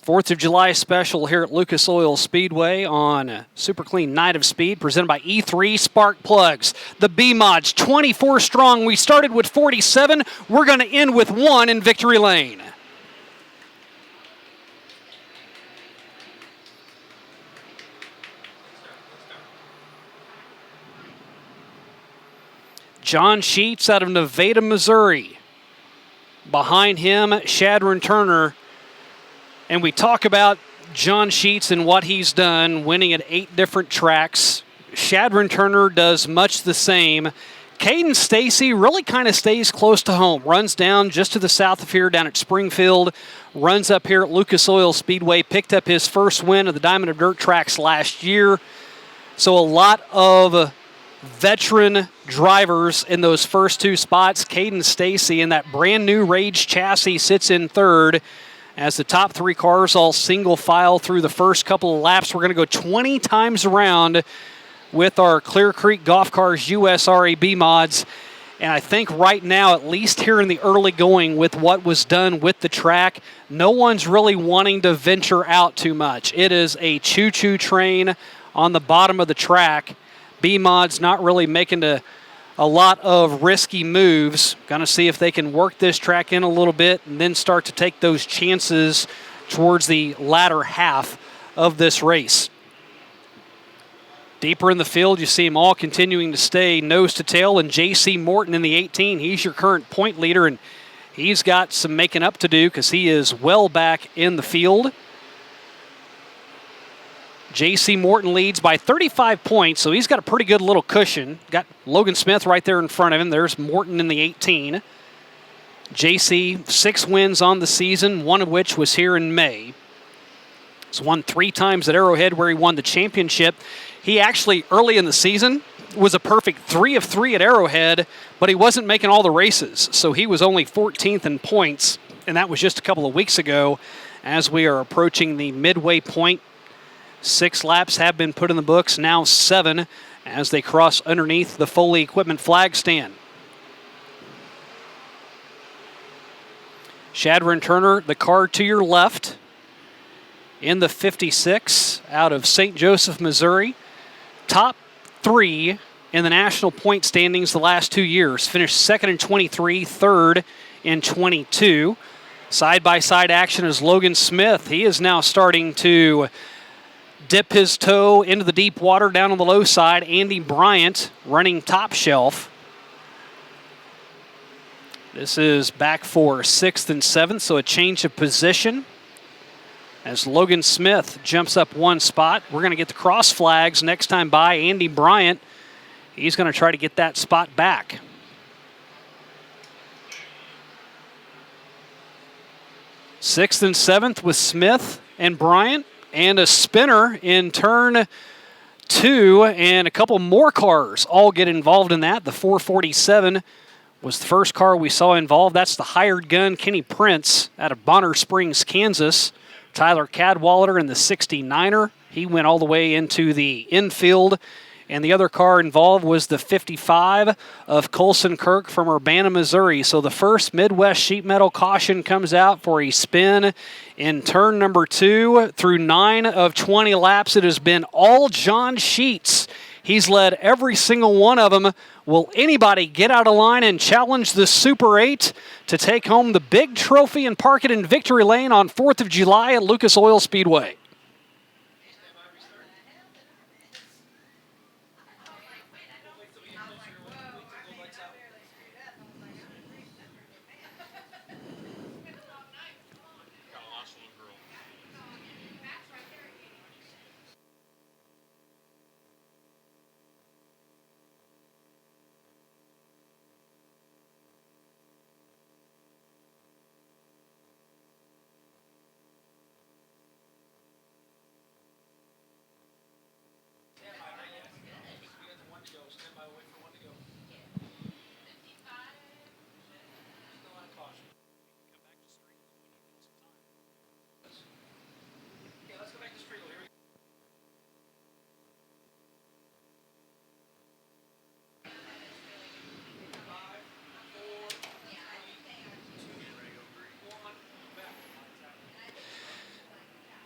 4th of July special here at Lucas Oil Speedway on Super Clean Night of Speed, presented by E3 Spark Plugs. The B Mods, 24 strong. We started with 47. We're going to end with 1 in victory lane. John Sheets out of Nevada, Missouri. Behind him, Shadron Turner. And we talk about John Sheets and what he's done, winning at 8 different tracks. Shadron Turner does much the same. Caden Stacy really kind of stays close to home. Runs down just to the south of here, down at Springfield. Runs up here at Lucas Oil Speedway. Picked up his first win of the Diamond of Dirt tracks last year. So a lot of veteran drivers in those first 2 spots. Caden Stacy in that brand new Rage chassis sits in 3rd. As the top 3 cars all single file through the first couple of laps, we're going to go 20 times around with our Clear Creek Golf Cars USRA B Mods. And I think right now, at least here in the early going with what was done with the track, no one's really wanting to venture out too much. It is a choo-choo train on the bottom of the track. B Mods not really making a lot of risky moves. Going to see if they can work this track in a little bit and then start to take those chances towards the latter half of this race. Deeper in the field, you see them all continuing to stay nose to tail, and J.C. Morton in the 18. He's your current point leader, and he's got some making up to do because he is well back in the field. J.C. Morton leads by 35 points, so he's got a pretty good little cushion. Got Logan Smith right there in front of him. There's Morton in the 18. J.C., 6 wins on the season, 1 of which was here in May. He's won 3 times at Arrowhead where he won the championship. He actually, early in the season, was a perfect 3 of 3 at Arrowhead, but he wasn't making all the races, so he was only 14th in points, and that was just a couple of weeks ago as we are approaching the midway point. 6 laps have been put in the books, now 7 as they cross underneath the Foley Equipment flag stand. Shadron Turner, the car to your left, in the 56 out of St. Joseph, Missouri. Top 3 in the national point standings the last 2 years. Finished 2nd in 23, 3rd in 22. Side-by-side action is Logan Smith. He is now starting to dip his toe into the deep water down on the low side. Andy Bryant running top shelf. This is back for 6th and 7th, so a change of position as Logan Smith jumps up 1 spot. We're going to get the cross flags next time by. Andy Bryant, he's going to try to get that spot back. Sixth and 7th with Smith and Bryant. And a spinner in turn 2, and a couple more cars all get involved in that. The 447 was the first car we saw involved. That's the hired gun, Kenny Prince, out of Bonner Springs, Kansas. Tyler Cadwallader in the 69er. He went all the way into the infield. And the other car involved was the 55 of Colson Kirk from Urbana, Missouri. So the first Midwest Sheet Metal caution comes out for a spin in turn number 2. Through 9 of 20 laps, it has been all John Sheets. He's led every single one of them. Will anybody get out of line and challenge the Super 8 to take home the big trophy and park it in victory lane on 4th of July at Lucas Oil Speedway?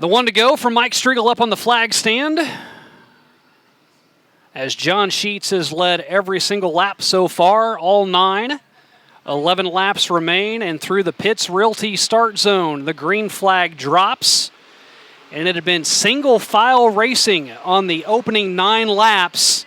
The one to go from Mike Striegel up on the flag stand, as John Sheets has led every single lap so far, all 9. 11 laps remain, and through the Pitts Realty start zone, the green flag drops. And it had been single file racing on the opening 9 laps.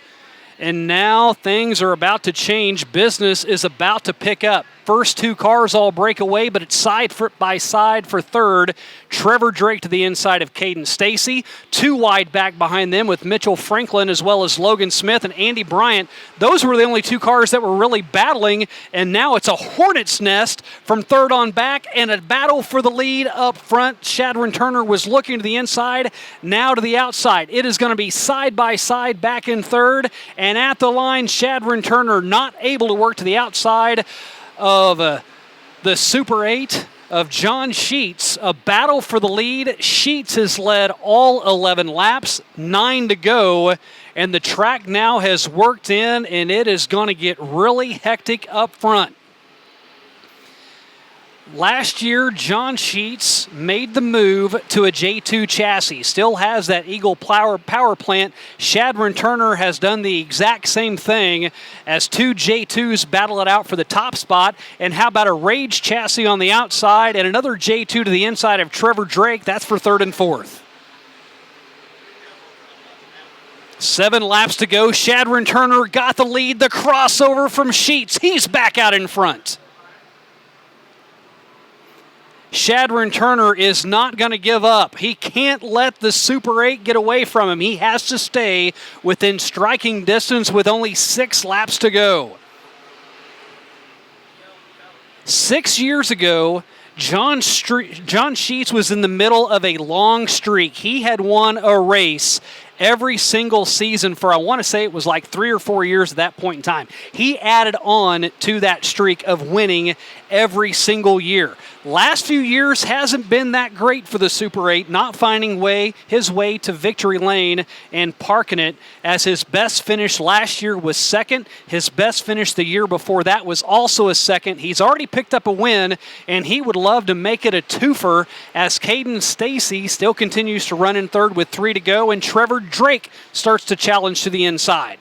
And now things are about to change. Business is about to pick up. First 2 cars all break away, but it's side by side for third. Trevor Drake to the inside of Caden Stacy. 2 wide back behind them with Mitchell Franklin as well as Logan Smith and Andy Bryant. Those were the only 2 cars that were really battling, and now it's a hornet's nest from third on back and a battle for the lead up front. Shadron Turner was looking to the inside, now to the outside. It is going to be side by side back in third, and at the line, Shadron Turner not able to work to the outside of the Super 8 of John Sheets. A battle for the lead. Sheets has led all 11 laps, 9 to go, and the track now has worked in, and it is going to get really hectic up front. Last year, John Sheets made the move to a J2 chassis. Still has that Eagle power plant. Shadron Turner has done the exact same thing as 2 J2s battle it out for the top spot. And how about a Rage chassis on the outside and another J2 to the inside of Trevor Drake? That's for third and fourth. 7 laps to go. Shadron Turner got the lead. The crossover from Sheets. He's back out in front. Shadron Turner is not going to give up. He can't let the Super 8 get away from him. He has to stay within striking distance with only 6 laps to go. 6 years ago, John Sheets was in the middle of a long streak. He had won a race every single season for, I want to say it was like 3 or 4 years at that point in time. He added on to that streak of winning every single year. Last few years hasn't been that great for the Super 8, not finding his way to victory lane and parking it, as his best finish last year was second. His best finish the year before that was also a second. He's already picked up a win, and he would love to make it a twofer, as Caden Stacy still continues to run in third with 3 to go, and Trevor Drake starts to challenge to the inside.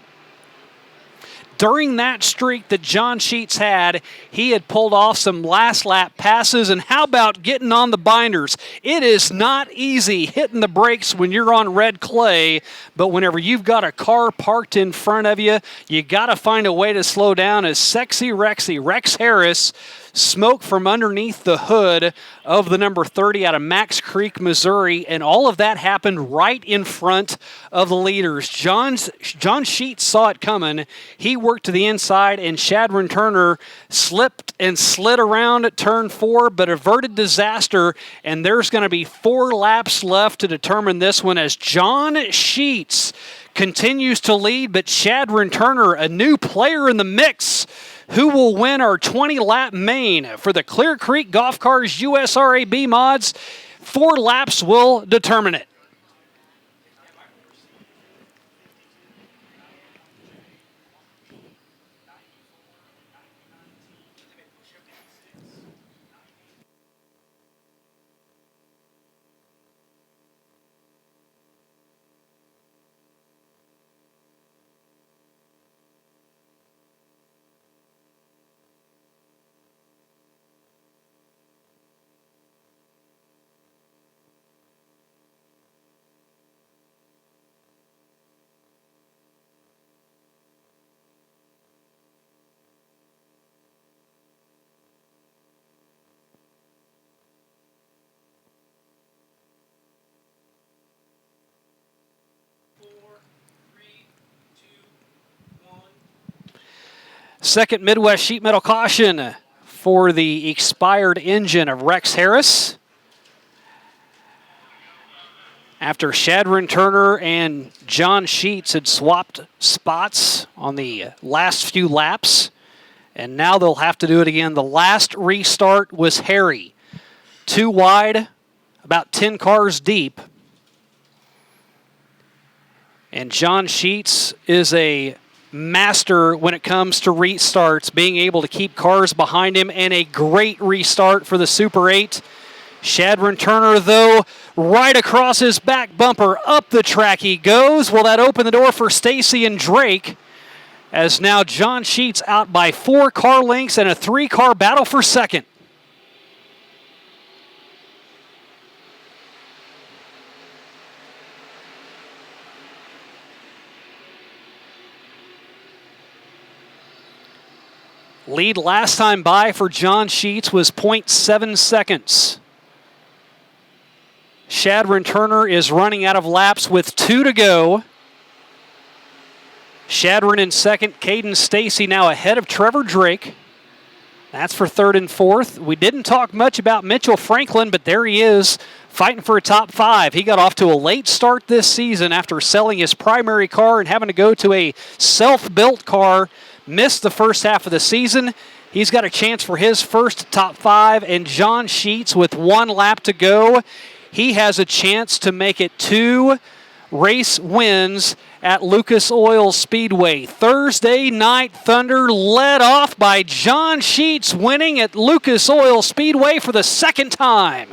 During that streak that John Sheets had, he had pulled off some last lap passes, and how about getting on the binders? It is not easy hitting the brakes when you're on red clay, but whenever you've got a car parked in front of you, you got to find a way to slow down, as Sexy Rexy, Rex Harris, smoke from underneath the hood of the number 30 out of Max Creek, Missouri, and all of that happened right in front of the leaders. John Sheets saw it coming. He worked to the inside, and Shadron Turner slipped and slid around at turn 4, but averted disaster, and there's going to be 4 laps left to determine this one, as John Sheets continues to lead, but Shadron Turner, a new player in the mix, who will win our 20-lap main for the Clear Creek Golf Cars USRA B Mods. 4 laps will determine it. Second Midwest Sheet Metal caution for the expired engine of Rex Harris. After Shadron Turner and John Sheets had swapped spots on the last few laps, and now they'll have to do it again. The last restart was hairy. 2 wide, about 10 cars deep. And John Sheets is a master when it comes to restarts, being able to keep cars behind him, and a great restart for the Super 8. Shadron Turner, though, right across his back bumper. Up the track he goes. Will that open the door for Stacy and Drake? As now John Sheets out by 4 car lengths and a 3-car battle for second. Lead last time by for John Sheets was 0.7 seconds. Shadron Turner is running out of laps with 2 to go. Shadron in second. Caden Stacy now ahead of Trevor Drake. That's for third and fourth. We didn't talk much about Mitchell Franklin, but there he is fighting for a top 5. He got off to a late start this season after selling his primary car and having to go to a self-built car. Missed the first half of the season. He's got a chance for his first top 5, and John Sheets with 1 lap to go. He has a chance to make it 2 race wins at Lucas Oil Speedway. Thursday Night Thunder led off by John Sheets, winning at Lucas Oil Speedway for the second time.